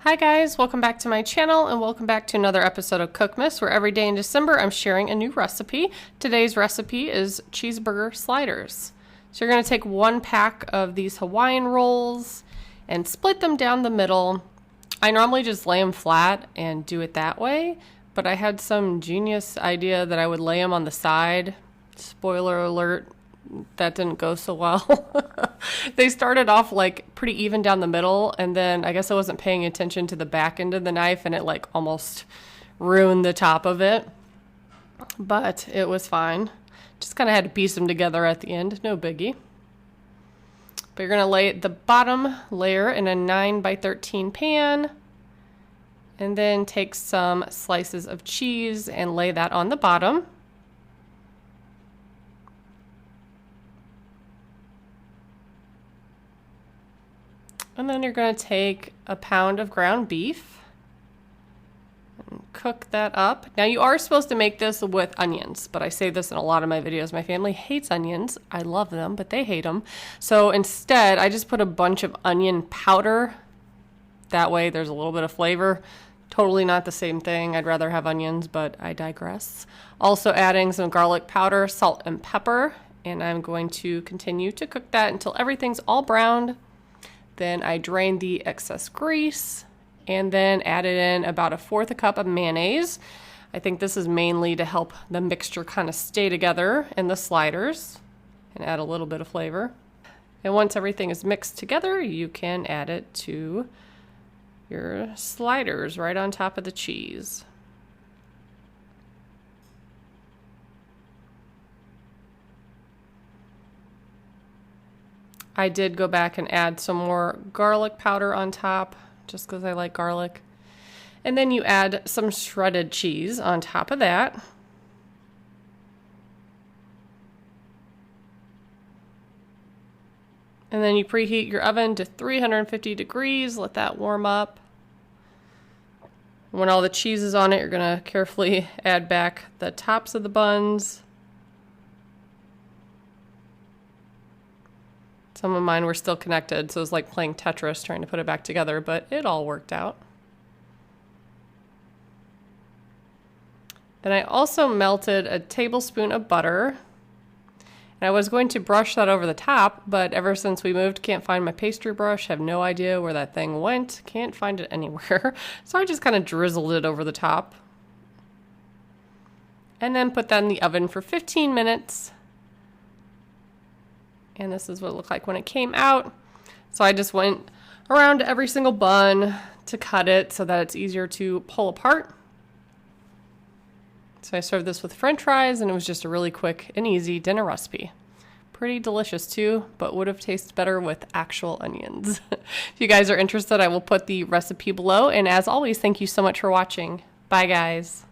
Hi guys, welcome back to my channel and welcome back to another episode of Cookmas, where every day in December I'm sharing a new recipe. Today's recipe is cheeseburger sliders. So you're going to take 1 pack of these Hawaiian rolls and split them down the middle. I normally just lay them flat and do it that way, but I had some genius idea that I would lay them on the side. Spoiler alert, that didn't go so well. They started off like pretty even down the middle, and then I guess I wasn't paying attention to the back end of the knife and it like almost ruined the top of it, but it was fine. Just kind of had to piece them together at the end, no biggie. But you're going to lay the bottom layer in a 9x13 pan, and then take some slices of cheese and lay that on the bottom. And then you're going to take a pound of ground beef and cook that up. Now you are supposed to make this with onions, but I say this in a lot of my videos. My family hates onions. I love them, but they hate them. So instead, I just put a bunch of onion powder. That way there's a little bit of flavor. Totally not the same thing. I'd rather have onions, but I digress. Also adding some garlic powder, salt, and pepper. And I'm going to continue to cook that until everything's all browned. Then I drained the excess grease and then added in about 1/4 cup of mayonnaise. I think this is mainly to help the mixture kind of stay together in the sliders and add a little bit of flavor. And once everything is mixed together, you can add it to your sliders right on top of the cheese. I did go back and add some more garlic powder on top, just because I like garlic. And then you add some shredded cheese on top of that. And then you preheat your oven to 350 degrees, let that warm up. When all the cheese is on it, you're going to carefully add back the tops of the buns. Some of mine were still connected, so it was like playing Tetris trying to put it back together, but it all worked out. Then I also melted a tablespoon of butter, and I was going to brush that over the top, but ever since we moved, can't find my pastry brush, have no idea where that thing went, can't find it anywhere, so I just kind of drizzled it over the top. And then put that in the oven for 15 minutes. And this is what it looked like when it came out. So I just went around every single bun to cut it so that it's easier to pull apart. So I served this with French fries, and it was just a really quick and easy dinner recipe. Pretty delicious too, but would have tasted better with actual onions. If you guys are interested, I will put the recipe below. And as always, thank you so much for watching. Bye guys.